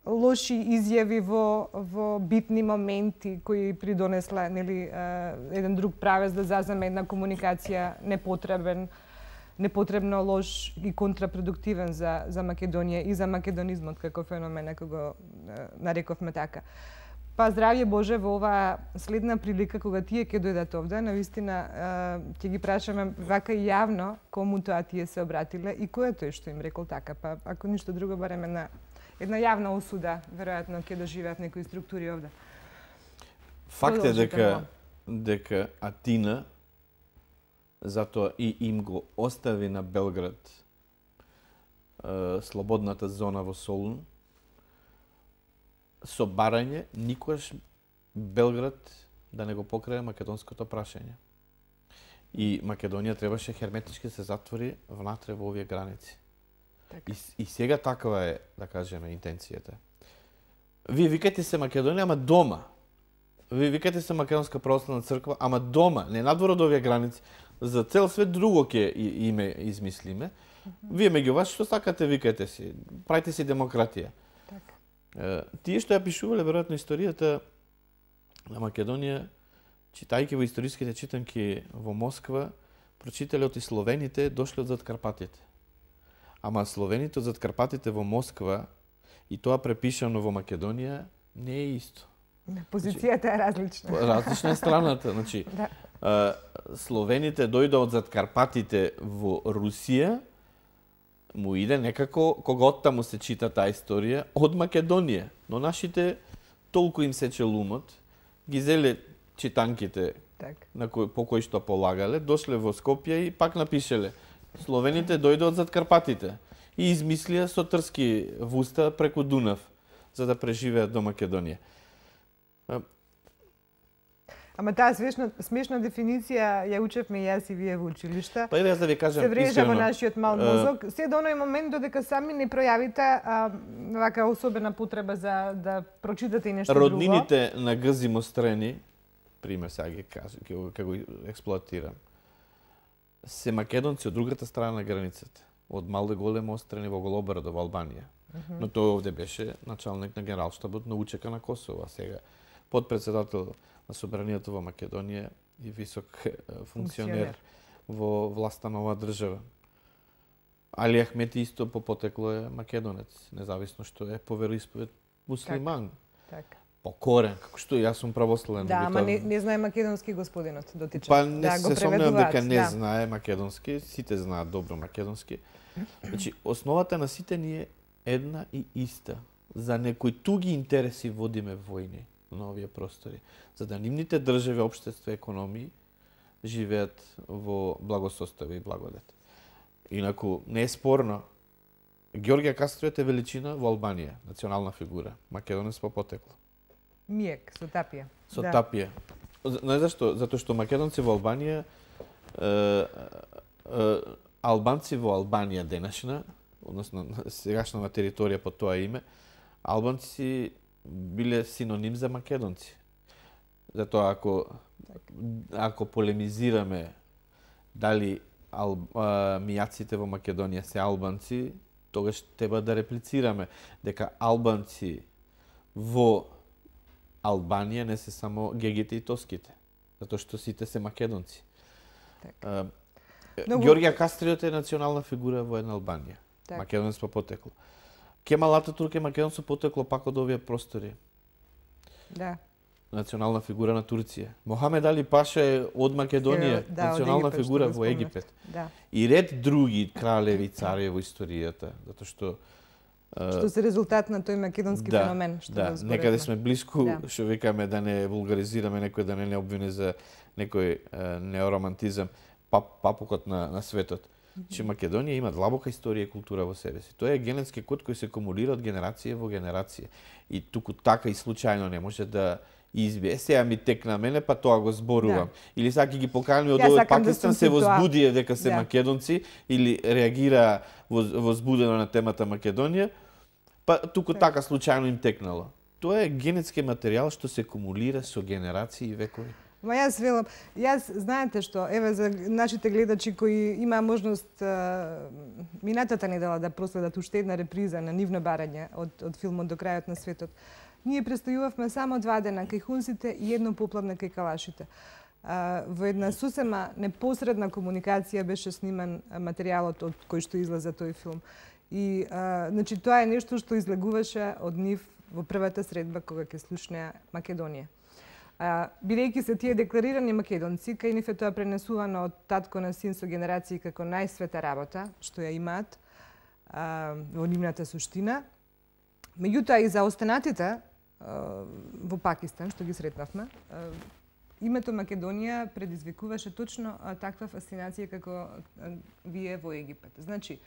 лоши изјави во битни моменти кои придонесле еден друг правец да заземе една комуникација непотребно лош и контрапродуктивен за Македонија и за македонизмот како феномен, ако го нарековме така. Па здравје Боже во оваа следна прилика кога тие ќе дојдат овде, навистина ќе ги прашаме вака и јавно кому тоа тие се обратиле и кој е тој што им рекол така, па ако ништо друго барем една јавна осуда, веројатно ќе доживеат некои структури овде. Факт е дека Атина затоа и им го остави на Белград слободната зона во Солун, со барање никогаш Белград да не го покрие македонското прашање. И Македонија требаше херметички се затвори внатре во овие граници. Така. И сега таква е, да кажеме, интенцијата. Вие викате се Македонија, ама дома. Вие викате се Македонска православна црква, ама дома, не надвор од овие граници. За цел свет друго ќе име измислиме. Вие меѓу вас што сакате викате си, правите си демократија. Така. Тие што ја пишувале веројатно историјата на Македонија, читајќи во историските читанки во Москва, прочитале од и словените дошле од зад Карпатите. Ама словените од зад Карпатите во Москва и тоа препишано во Македонија не е исто. Позицијата е различна. Различна е страната. Значи, словените дојде од зад Карпатите во Русија, му иде некако, когот таму се чита таа историја, од Македонија. Но нашите толку им сече лумот, ги зеле читанките по кои што полагале, дошле во Скопје и пак напишеле. Словените дојде од зад Карпатите и измислија со трски в уста преку Дунав, за да преживеат до Македонија. Ама таа смешна дефиниција ја учевме јас и вие во училиште. Па јас да ви кажам се врежа во нашиот мал мозок. Се до оној момент додека сами не пројавите вака особена потреба за да прочитате и нешто друго. Роднините на Гзи Мострени, пример сега ги кажам, ќе го експлоатирам. Се македонци од другата страна на границата, од Малде Голем Острени во Голобрадо во Албанија. Но тој овде беше началник на генералштабот на УЧК на Косово, а сега подпредседател на собранието во Македонија и висок функционер во власта на оваа држава. Али Ахмети исто по потекло е македонец, независно што е по вероисповед муслиман. Така. По корен, како што јас сум православен. Да, ама не знае македонски господинот дотичен. Па не се сомневам дека не знае македонски, сите знаат добро македонски. Значи, основата на сите ни е една и иста. За некои туги интереси водиме војни на овие простори, за да нивните држави, општества, економии живеат во благосостојба и благодат. Инаку не е спорно, Георгија Кастриот е величина во Албанија, национална фигура, македонец по потекло. Миек, со тапија. Со тапија. Знаеш зашто? Затоа што македонци во Албанија, албанци во Албанија денешна, односно сегашната територија по тоа име, албанци биле синоним за македонци. Затоа ако полемизираме дали мијаците во Македонија се албанци, тогаш треба да реплицираме дека албанци во Албанија не се само гегите и тоските, затоа што сите се македонци. Георгија Кастриот е национална фигура во една Албанија. Македонец по потекло. Кемал Ататурк е македонец по потекло пак од овие простори. Да. Национална фигура на Турција. Мохамед Али Паша е од Македонија, национална фигура во Египет. И ред други кралеви и цареви во историјата, затоа што се резултат на тој македонски феномен, што да, некаде сме блиску, што викаме да не вулгаризираме некој, да не обвини за некој неоромантизам, папукот на светот. Че Македонија има длабока историја и култура во себе си. Тоа е генетски код кој се акумулира од генерација во генерација. И туку така и случајно не може да избие. Сега ми текна мене, па тоа го зборувам. Или сега ги покани од овој Пакистан се возбудија дека се македонци или реагира возбудено на темата Македонија, па туку така случајно им текнало. Тоа е генетски материјал што се акумулира со генерации и векови. Ма јас знаете што, еве за нашите гледачи кои имаа можност минатата недела да проследат уште една реприза на нивно барање од филмот До крајот на светот. Ние престојувавме само 2 дена кај хунсите и едно попладне кај калашите. Во една сосема непосредна комуникација беше сниман материјалот од кој што излезе тој филм. И значи тоа е нешто што излегуваше од нив во првата средба кога ќе слушнеа Македонија. Бидејќи се тие декларирани македонци, кај нив е тоа пренесувано од татко на син со генерации како најсвета работа, што ја имаат во нивната суштина. Меѓутоа и за останатите во Пакистан, што ги сретнавме, името Македонија предизвикуваше точно таква фасцинација како вие во Египет. Значи,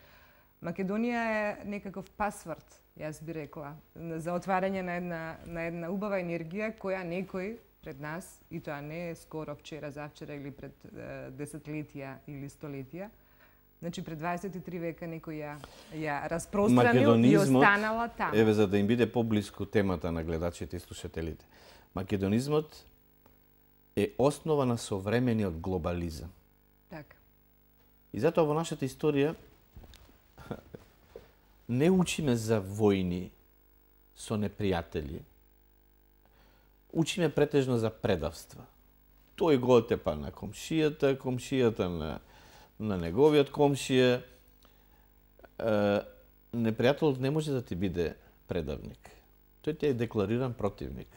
Македонија е некаков пасворд, јас би рекла, за отварање на една убава енергија која некој пред нас, и тоа не е скоро, вчера, завчера или пред десетлетија или столетија, значи пред 23 века некој ја распространил и останала таму. Еве за да им биде поблиску темата на гледачите и слушателите. Македонизмот е основа на современиот глобализам. Така. И затоа во нашата историја не учиме за војни со непријатели. Учиме претежно за предавства. Тој го отепа на комшијата, комшијата на неговиот комшија. Непријателот не може да ти биде предавник. Тој ти е деклариран противник.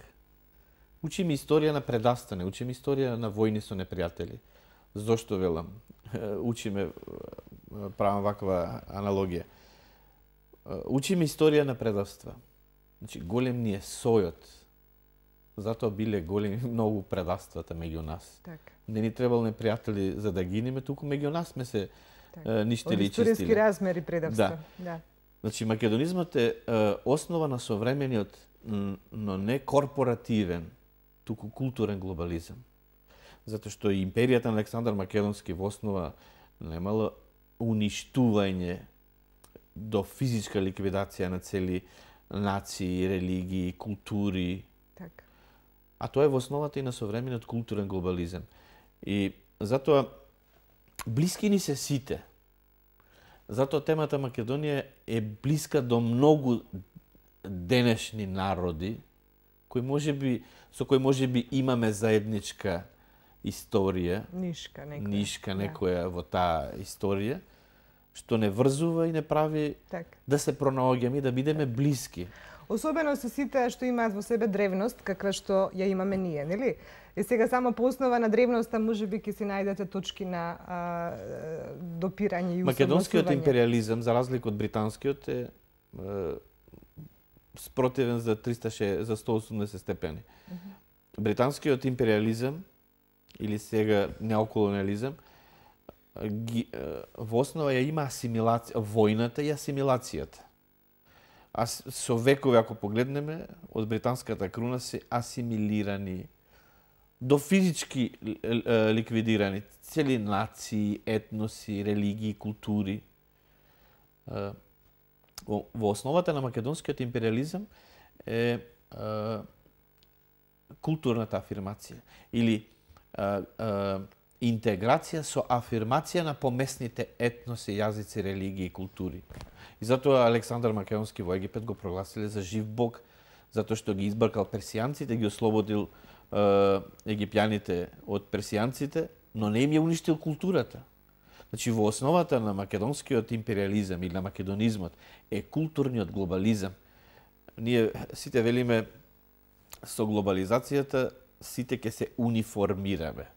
Учиме историја на предавстване, учиме историја на војни со непријатели. Зошто велам? Учиме, правам ваква аналогија. Учиме историја на предавства. Значи, голем ни е сојот. Затоа биле големи многу предавствата меѓу нас. Така. Не ни требало непријатели за да гинеме, туку меѓу нас сме се ништили и чистили. Од историски размери предавства. Да. Значи, македонизмот е основа на современиот, но не корпоративен, туку културен глобализам. Затоа што и империјата на Александар Македонски во основа немала уништување до физичка ликвидација на цели нации, религии, култури. Така. А тоа е во основата и на современиот културен глобализам. И затоа блиски ни се сите. Затоа темата Македонија е блиска до многу денешни народи со кои можеби имаме заедничка историја, нишка некоја во таа историја, што не врзува и не прави да се пронаоѓаме и да бидеме блиски. Особено со сите што имаат во себе древност, каква што ја имаме ние, нели? И сега само по основа на древноста можеби ќе си најдете точки на допирање и усогласување. Македонскиот империализам, за разлика од британскиот, е спротивен за 180 степени. Британскиот империализам или сега неоколониализам во основа ја има асимилација, војната и асимилацијата. Со векови, ако погледнеме, од британската круна се асимилирани, до физички ликвидирани цели нации, етноси, религии, култури. Во основата на македонскиот империализам е културната афирмација или интеграција со афирмација на помесните етноси, јазици, религии и култури. И затоа Александар Македонски во Египет го прогласиле за жив бог, затоа што ги избркал персијанците, ги ослободил египјаните од персијанците, но не им ја уништил културата. Значи, во основата на македонскиот империализам или на македонизмот е културниот глобализам. Ние сите велиме со глобализацијата сите ќе се униформираме.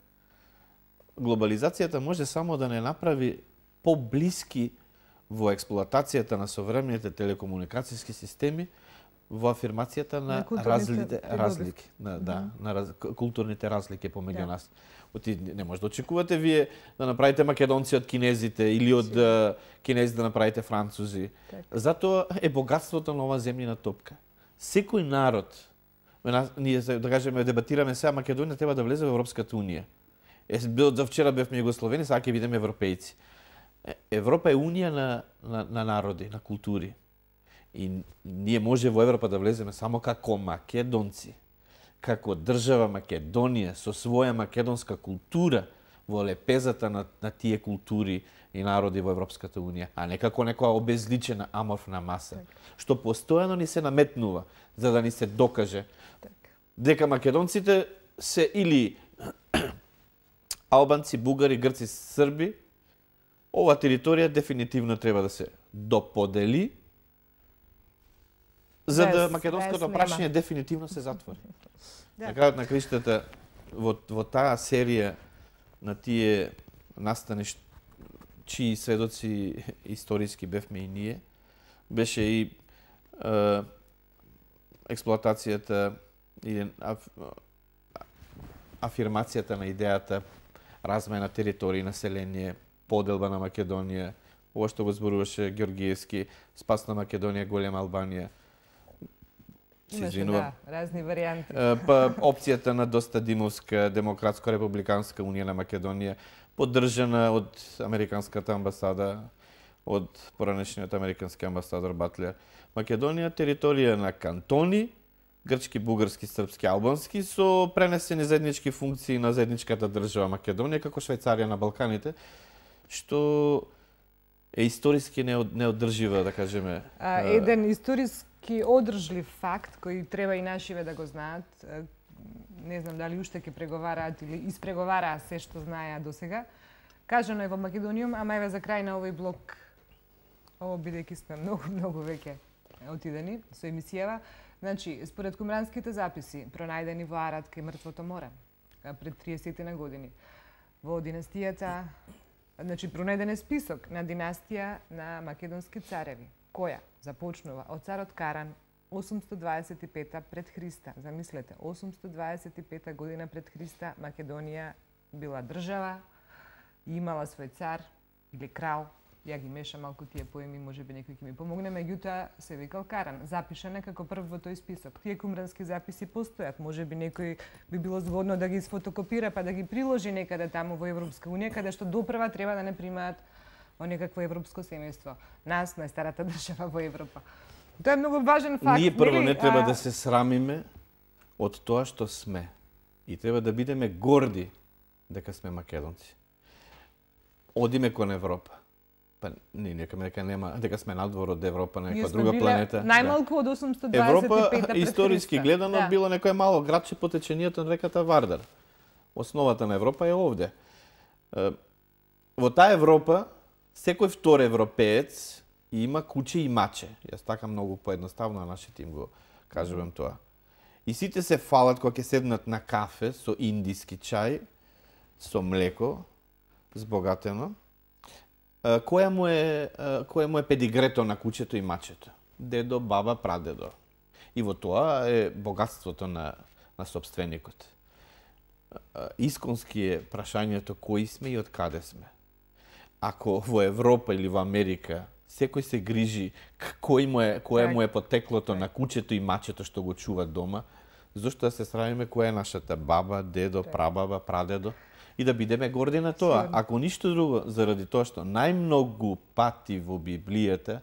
Глобализацијата може само да не направи поблиски во експлоатацијата на современите телекомуникацијски системи, во афирмацијата на разлики, на културните разлики помеѓу нас. Не може да очекувате вие да направите македонци од кинезите или од кинези да направите французи. Затоа е богатството на оваа земјина топка. Секој народ, ние да кажеме дебатираме сега, Македонија треба да влезе во Европската унија. За вчера бевме југословени, сега ќе бидеме европејци. Европа е унија на народи, на култури. И ние може во Европа да влеземе само како македонци. како држава Македонија со своја македонска култура во лепезата на тие култури и народи во Европската Унија, а не како некоја обезличена аморфна маса, што постојано ни се наметнува за да ни се докаже дека македонците се или албанци, бугари, грци, срби. Ова територија дефинитивно треба да се доподели, за да македонското прашање дефинитивно се затвори. На крајот на криштата, во таа серија на тие настани чии сведоци историски бевме и ние, беше и експлоатацијата или афирмацијата на идејата размена територии, население, поделба на Македонија, ова што го зборуваше Ѓоргиевски, спас на Македонија, голема Албанија. Имаше, да, разни варијанти. Па опцијата на Достадимовска демократско-републиканска унија на Македонија, поддржана од американската амбасада, од поранешниот американски амбасадор Батлер. Македонија територија на кантони, грчки, бугарски, српски, албански, со пренесени заеднички функции на заедничката држава Македонија, како Швајцарија на Балканите, што е историски неодржива, да кажеме. Еден историски одржлив факт, кој треба и нашиве да го знаат, не знам дали уште ќе преговараат или испреговараат се што знаеа досега, кажано е во Македониум, ама еве за крај на овој блок, ово бидејќи сме многу веќе отидени со емисијава. Значи, според кумранските записи, пронајдени во Арат кај Мртвото море, пред 30 на години, во династијата, значи, пронајден е список на династија на македонски цареви, која започнува од царот Каран 825 пред Христа. Замислете, 825 година пред Христа Македонија била држава, имала свој цар или крал. Ја ги меша малку тие поеми, можеби некој ќе ми помогне, меѓутоа се викал Каран. Запишан е како прв во тој список. Тие кумрански записи постојат, можеби некој би било згодно да ги сфотокопира па да ги приложи некаде таму во Европска унија, каде што допрва треба да не примаат во некакво европско семејство. Нас, најстарата држава во Европа. Тоа е многу важен факт. Ние прво не треба да се срамиме од тоа што сме. И треба да бидеме горди дека сме македонци. Одиме кон Европа. Па не, дека нема, дека сме надвор од Европа, на некоја друга планета. Најмалку од 825 Европа, пред историски гледано, било некое мало градче по течението на реката Вардар. Основата на Европа е овде. Во таа Европа, секој втор европеец има куче и маче. Јас така многу поедноставно на нашите им го кажувам тоа. И сите се фалат кога ќе седнат на кафе со индиски чај, со млеко, збогатено. Која му е педигрето на кучето и мачето? Дедо, баба, прадедо. И во тоа е богатството на собственикот. Исконски е прашањето кои сме и од каде сме. Ако во Европа или во Америка секој се грижи кое му е потеклото на кучето и мачето што го чува дома, зошто да се срамиме која е нашата баба, дедо, прабаба, прадедо? И да бидеме горди на тоа. Ако ништо друго, заради тоа што најмногу пати во Библијата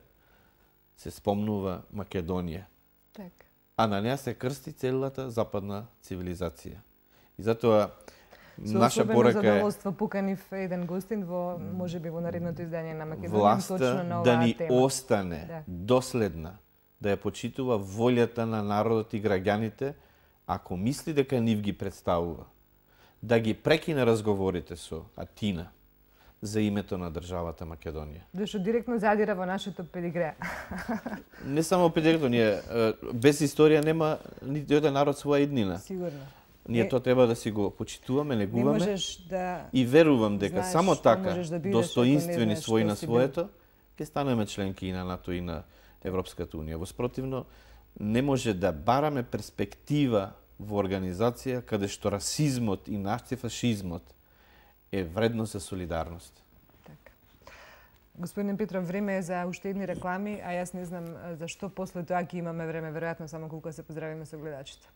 се спомнува Македонија. А на неа се крсти целата западна цивилизација. И затоа наша порака е... Со задоволство поканив еден гостин во, можеби во наредното издание на Македонија, власта точно на оваа да ни тема. остане доследна, да ја почитува волјата на народот и граѓаните, ако мисли дека нив ги представува. Да ги прекине разговорите со Атина за името на државата Македонија. Зашто директно задира во нашето педигре. Не само педигрето, ние без историја нема нити еден народ своја иднина. Сигурно. Ние тоа треба да си го почитуваме, негуваме. Не можеш да... И верувам дека знаеш само така, да достоинствени свој на си своето, ќе станеме членки и на НАТО и на Европската унија. Во спротивно, не може да бараме перспектива во организација каде што расизмот и нацифашизмот е вредно за солидарност. Така. Господин Петров, време е за уште едни реклами, а јас не знам зашто после тоа ќе имаме време, веројатно само колку се поздравиме со гледачите.